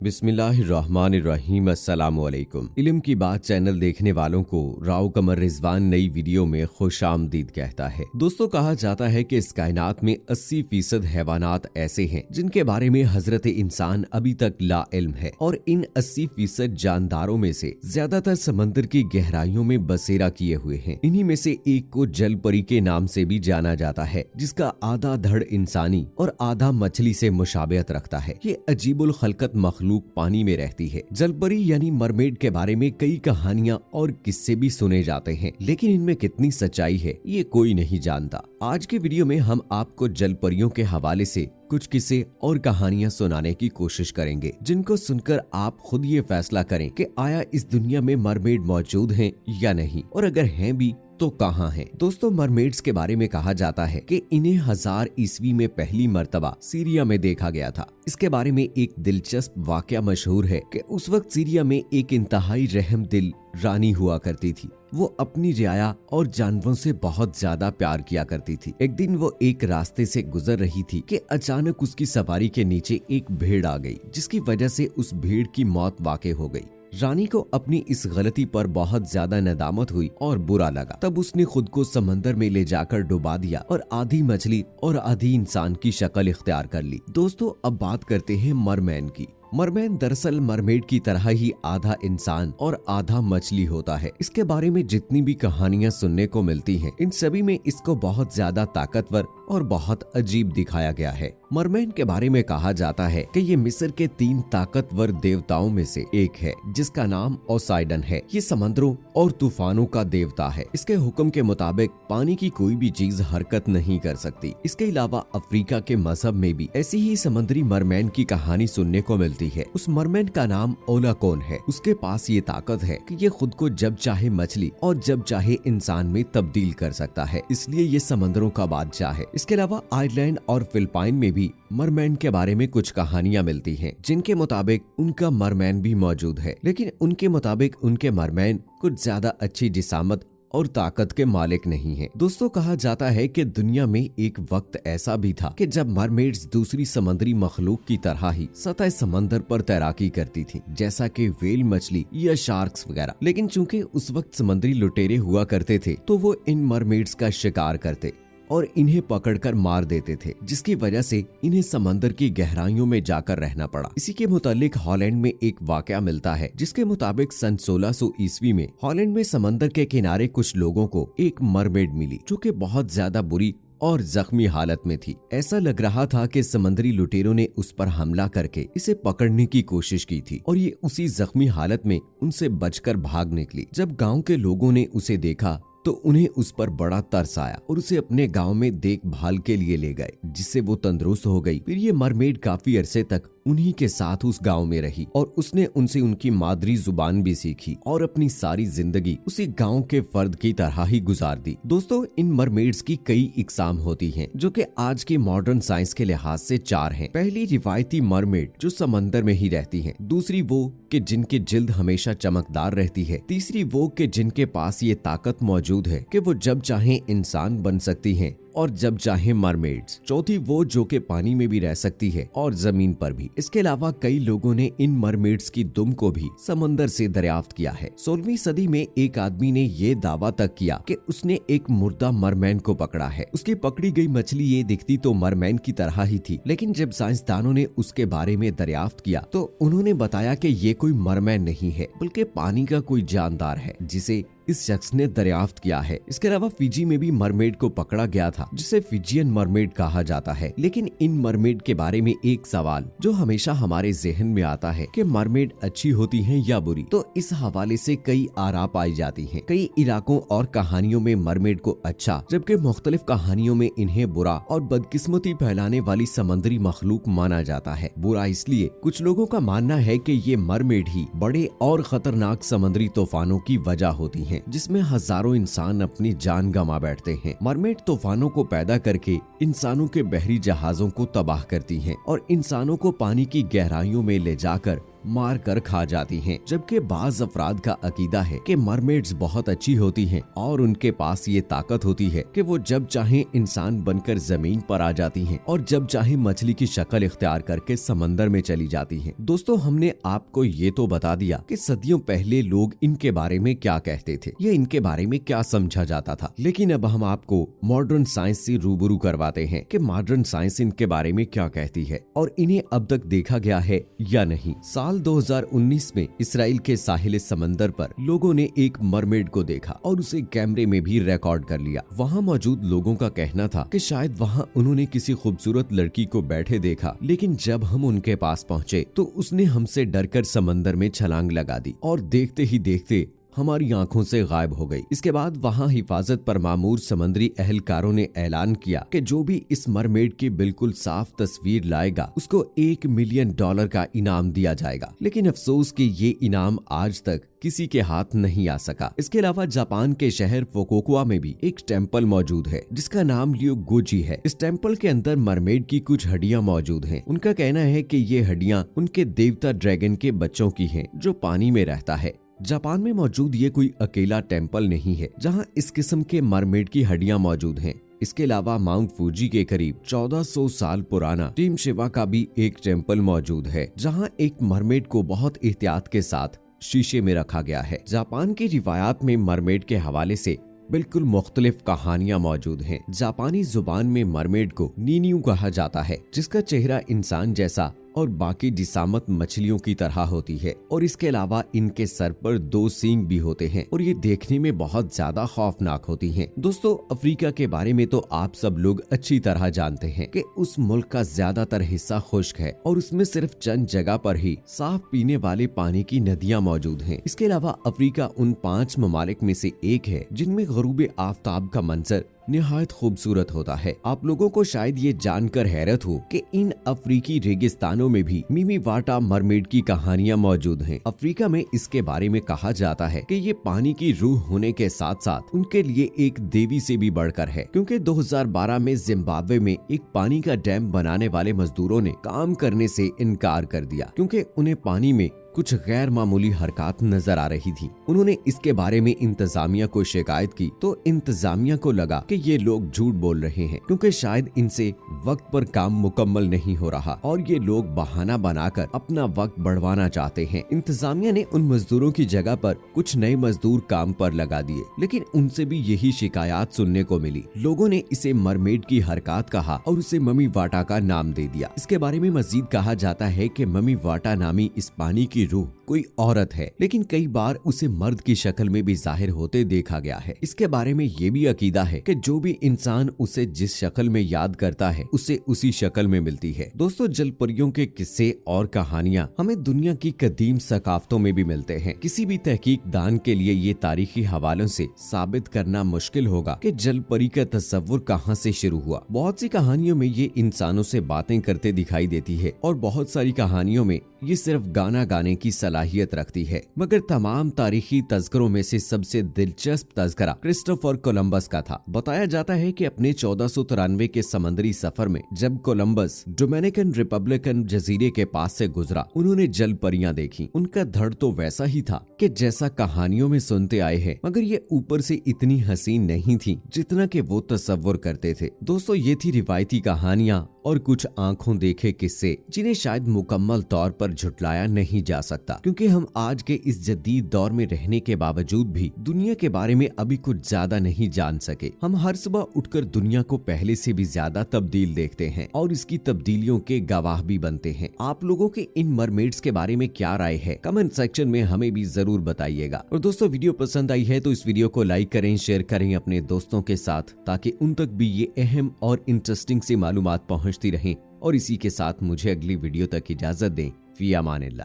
बिस्मिल्लाहिर्रहमानिर्रहीम। अस्सलाम वालेकुम। इल्म की बात चैनल देखने वालों को राव कमर रिजवान नई वीडियो में खुश आमदीद कहता है। दोस्तों, कहा जाता है कि इस कायनात में 80% हैवानात ऐसे हैं जिनके बारे में हजरत इंसान अभी तक ला इल्म है, और इन 80% जानदारों में से ज्यादातर समंदर की गहराइयों में बसेरा किए हुए हैं। इन्हीं में से एक को जल परी के नाम से भी जाना जाता है, जिसका आधा धड़ इंसानी और आधा मछली से मुशाबियत रखता है। ये अजीबुल खलकत मखलूक पानी में रहती है। जलपरी यानी मरमेड के बारे में कई कहानियां और किस्से भी सुने जाते हैं, लेकिन इनमें कितनी सच्चाई है ये कोई नहीं जानता। आज के वीडियो में हम आपको जलपरियों के हवाले से कुछ किस्से और कहानियां सुनाने की कोशिश करेंगे, जिनको सुनकर आप खुद ये फैसला करें कि आया इस दुनिया में मरमेड मौजूद हैं या नहीं, और अगर हैं भी तो कहाँ हैं। दोस्तों, मरमेड्स के बारे में कहा जाता है कि इन्हें 1000 ईस्वी में पहली मर्तबा सीरिया में देखा गया था। इसके बारे में एक दिलचस्प वाकया मशहूर है कि उस वक्त सीरिया में एक इंतहाई रहम दिल रानी हुआ करती थी। वो अपनी रियाया और जानवरों से बहुत ज्यादा प्यार किया करती थी। एक दिन वो एक रास्ते से गुजर रही थी कि अचानक उसकी सवारी के नीचे एक भेड़ आ गई, जिसकी वजह से उस भेड़ की मौत वाक़ई हो गई। रानी को अपनी इस गलती पर बहुत ज्यादा नदामत हुई और बुरा लगा। तब उसने खुद को समंदर में ले जाकर डुबा दिया और आधी मछली और आधी इंसान की शक्ल इख्तियार कर ली। दोस्तों, अब बात करते हैं मरमैन की। मरमैन दरअसल मरमेड की तरह ही आधा इंसान और आधा मछली होता है। इसके बारे में जितनी भी कहानियां सुनने को मिलती हैं, इन सभी में इसको बहुत ज्यादा ताकतवर और बहुत अजीब दिखाया गया है। मरमैन के बारे में कहा जाता है कि ये मिस्र के 3 ताकतवर देवताओं में से एक है, जिसका नाम ओसाइडन है। ये समंदरों और तूफानों का देवता है। इसके हुक्म के मुताबिक पानी की कोई भी चीज हरकत नहीं कर सकती। इसके अलावा अफ्रीका के मजहब में भी ऐसी ही समुद्री मरमैन की कहानी सुनने को मिलती है। उस मरमैन का नाम ओलाकोन है। उसके पास ये ताकत है कि ये खुद को जब चाहे मछली और जब चाहे इंसान में तब्दील कर सकता है, इसलिए ये समंदरों का बादशाह है। इसके अलावा आयरलैंड और फिलिपाइन में भी मरमैन के बारे में कुछ कहानियां मिलती हैं, जिनके मुताबिक उनका मरमैन भी मौजूद है, लेकिन उनके मुताबिक उनके मरमैन कुछ ज्यादा अच्छी जिसामत और ताकत के मालिक नहीं है। दोस्तों, कहा जाता है कि दुनिया में एक वक्त ऐसा भी था कि जब मरमेड्स दूसरी समुद्री मखलूक की तरह ही सतह समंदर पर तैराकी करती थी, जैसा कि व्हेल मछली या शार्क्स वगैरह। लेकिन चूंकि उस वक्त समुद्री लुटेरे हुआ करते थे, तो वो इन मरमेड्स का शिकार करते और इन्हें पकड़कर मार देते थे, जिसकी वजह से इन्हें समंदर की गहराइयों में जाकर रहना पड़ा। इसी के मुतालिक हॉलैंड में एक वाकया मिलता है, जिसके मुताबिक सन 1600 ईस्वी में हॉलैंड में समंदर के किनारे कुछ लोगों को एक मरमेड मिली, जो कि बहुत ज्यादा बुरी और जख्मी हालत में थी। ऐसा लग रहा था कि समंदरी लुटेरों ने उस पर हमला करके इसे पकड़ने की कोशिश की थी, और ये उसी जख्मी हालत में उनसे बचकर भाग निकली। जब गाँव के लोगों ने उसे देखा तो उन्हें उस पर बड़ा तरस आया और उसे अपने गांव में देखभाल के लिए ले गए, जिससे वो तंदुरुस्त हो गई। फिर ये मरमेड काफी अरसे तक उन्हीं के साथ उस गांव में रही और उसने उनसे उनकी मादरी जुबान भी सीखी और अपनी सारी जिंदगी उसी गांव के फर्द की तरह ही गुजार दी। दोस्तों, इन मरमेड्स की कई इकसाम होती हैं, जो कि आज की मॉडर्न साइंस के लिहाज से 4 हैं। पहली रिवायती मरमेड, जो समंदर में ही रहती हैं। दूसरी वो कि जिनकी जिल्द हमेशा चमकदार रहती है। तीसरी वो कि जिनके पास ये ताकत मौजूद है कि वो जब चाहे इंसान बन सकती हैं और जब चाहे मरमेड्स। चौथी वो जो कि पानी में भी रह सकती है और जमीन पर भी। इसके अलावा कई लोगों ने इन मरमेड्स की दुम को भी समंदर से दरियाफ्त किया है। 16वीं सदी में एक आदमी ने ये दावा तक किया कि उसने एक मुर्दा मरमैन को पकड़ा है। उसकी पकड़ी गई मछली ये दिखती तो मरमैन की तरह ही थी, लेकिन जब साइंसदानों ने उसके बारे में दरियाफ्त किया तो उन्होंने बताया कि ये कोई मरमैन नहीं है, बल्कि पानी का कोई जानदार है, जिसे इस शख्स ने दरियाफ्त किया है। इसके अलावा फिजी में भी मरमेड को पकड़ा गया था, जिसे फिजियन मरमेड कहा जाता है। लेकिन इन मरमेड के बारे में एक सवाल जो हमेशा हमारे जहन में आता है कि मरमेड अच्छी होती हैं या बुरी, तो इस हवाले से कई आरा पाई जाती हैं। कई इलाकों और कहानियों में मरमेड को अच्छा, जबकि मुख्तलिफ कहानियों में इन्हें बुरा और बदकिस्मती फैलाने वाली समंदरी मखलूक माना जाता है। बुरा इसलिए कुछ लोगों का मानना है कि ये मरमेड ही बड़े और खतरनाक समुद्री तूफानों की वजह होती हैं, जिसमें हजारों इंसान अपनी जान गंवा बैठते हैं। मरमेड तूफानों को पैदा करके इंसानों के बहरी जहाजों को तबाह करती हैं और इंसानों को पानी की गहराइयों में ले जाकर मार कर खा जाती हैं, जबकि बाज अफराद का अकीदा है कि मरमेड्स बहुत अच्छी होती हैं और उनके पास ये ताकत होती है कि वो जब चाहे इंसान बनकर जमीन पर आ जाती हैं और जब चाहे मछली की शक्ल इख्तियार करके समंदर में चली जाती हैं। दोस्तों, हमने आपको ये तो बता दिया कि सदियों पहले लोग इनके बारे में क्या कहते थे या इनके बारे में क्या समझा जाता था, लेकिन अब हम आपको मॉडर्न साइंस से रूबरू करवाते हैं कि मॉडर्न साइंस इनके बारे में क्या कहती है और इन्हें अब तक देखा गया है या नहीं। साल 2019 में इसराइल के साहिल समंदर पर लोगों ने एक मरमेड को देखा और उसे कैमरे में भी रिकॉर्ड कर लिया। वहाँ मौजूद लोगों का कहना था कि शायद वहाँ उन्होंने किसी खूबसूरत लड़की को बैठे देखा, लेकिन जब हम उनके पास पहुँचे तो उसने हमसे डरकर समंदर में छलांग लगा दी और देखते ही देखते हमारी आंखों से गायब हो गई। इसके बाद वहां हिफाजत पर मामूर समंदरी एहलकारों ने ऐलान किया कि जो भी इस मरमेड की बिल्कुल साफ तस्वीर लाएगा उसको $1 मिलियन का इनाम दिया जाएगा। लेकिन अफसोस कि ये इनाम आज तक किसी के हाथ नहीं आ सका। इसके अलावा जापान के शहर फुकुओका में भी एक टेम्पल मौजूद है जिसका नाम रियोगुजी है। इस टेम्पल के अंदर मरमेड की कुछ हड्डियां मौजूद हैं। उनका कहना है कि ये हड्डियां उनके देवता ड्रैगन के बच्चों की हैं जो पानी में रहता है। जापान में मौजूद ये कोई अकेला टेम्पल नहीं है जहां इस किस्म के मरमेड की हड्डियां मौजूद हैं। इसके अलावा माउंट फूजी के करीब 1400 साल पुराना टीम शिवा का भी एक टेम्पल मौजूद है जहां एक मरमेड को बहुत एहतियात के साथ शीशे में रखा गया है। जापान की रिवायात में मरमेड के हवाले से बिल्कुल मुख्तलिफ कहानियां मौजूद हैं। जापानी जुबान में मरमेड को नीनियू कहा जाता है जिसका चेहरा इंसान जैसा और बाकी जिसामत मछलियों की तरह होती है और इसके अलावा इनके सर पर 2 सींग भी होते हैं और ये देखने में बहुत ज्यादा खौफनाक होती हैं। दोस्तों, अफ्रीका के बारे में तो आप सब लोग अच्छी तरह जानते हैं कि उस मुल्क का ज्यादातर हिस्सा खुश्क है और उसमें सिर्फ चंद जगह पर ही साफ पीने वाले पानी की नदियां मौजूद हैं। इसके अलावा अफ्रीका उन 5 ममालिक में से एक है जिनमें गरूब आफ्ताब का मंजर निहायत खूबसूरत होता है। आप लोगों को शायद ये जानकर हैरत हो कि इन अफ्रीकी रेगिस्तानों में भी मिमी वाटा मरमेड की कहानियां मौजूद हैं। अफ्रीका में इसके बारे में कहा जाता है कि ये पानी की रूह होने के साथ साथ उनके लिए एक देवी से भी बढ़कर है, क्योंकि 2012 में जिम्बाब्वे में एक पानी का डैम बनाने वाले मजदूरों ने काम करने से इनकार कर दिया क्योंकि उन्हें पानी में कुछ गैर मामूली हरकत नजर आ रही थी। उन्होंने इसके बारे में इंतजामिया को शिकायत की तो इंतजामिया को लगा कि ये लोग झूठ बोल रहे हैं क्योंकि शायद इनसे वक्त पर काम मुकम्मल नहीं हो रहा और ये लोग बहाना बनाकर अपना वक्त बढ़वाना चाहते हैं। इंतजामिया ने उन मजदूरों की जगह पर कुछ नए मजदूर काम पर लगा दिए, लेकिन उनसे भी यही शिकायत सुनने को मिली। लोगों ने इसे मरमेड की हरकत कहा और उसे ममी वाटा का नाम दे दिया। इसके बारे में मजीद कहा जाता है कि ममी वाटा नामी इस पानी की रूह कोई औरत है, लेकिन कई बार उसे मर्द की शक्ल में भी जाहिर होते देखा गया है। इसके बारे में ये भी अकीदा है कि जो भी इंसान उसे जिस शक्ल में याद करता है उसे उसी शक्ल में मिलती है। दोस्तों, जलपरियों के किस्से और कहानियां हमें दुनिया की कदीम सकाफतों में भी मिलते हैं। किसी भी तहकीक दान के लिए ये तारीखी हवालों से साबित करना मुश्किल होगा कि जलपरी का तस्वुर कहाँ से शुरू हुआ। बहुत सी कहानियों में ये इंसानों से बातें करते दिखाई देती है और बहुत सारी कहानियों में ये सिर्फ गाना गाने की सलाहियत रखती है। मगर तमाम तारीखी तज़किरों में से सबसे दिलचस्प तज़किरा क्रिस्टोफर कोलंबस का था। बताया जाता है कि अपने 1493 के समंदरी सफर में जब कोलंबस डोमिनिकन रिपब्लिकन जजीरे के पास से गुजरा, उन्होंने जल परियां देखी। उनका धड़ तो वैसा ही था कि जैसा कहानियों में सुनते आए हैं, मगर ये ऊपर से इतनी हसीन नहीं थी जितना कि वो तस्वुर करते थे। दोस्तों, ये थी रिवायती कहानियां और कुछ आंखों देखे किस्से जिन्हें शायद मुकम्मल तौर पर झुटलाया नहीं जा सकता, क्योंकि हम आज के इस जदीद दौर में रहने के बावजूद भी दुनिया के बारे में अभी कुछ ज्यादा नहीं जान सके। हम हर सुबह उठकर दुनिया को पहले से भी ज्यादा तब्दील देखते हैं और इसकी तब्दीलियों के गवाह भी बनते हैं। आप लोगों के इन मरमेड्स के बारे में क्या राय है, कमेंट सेक्शन में हमें भी जरूर बताइएगा। और दोस्तों, वीडियो पसंद आई है तो इस वीडियो को लाइक करें, शेयर करें अपने दोस्तों के साथ, ताकि उन तक भी ये अहम और इंटरेस्टिंग सी मालूमात पहुंचती रहें। और इसी के साथ मुझे अगली वीडियो तक इजाजत दें। फी अमानिल्लाह।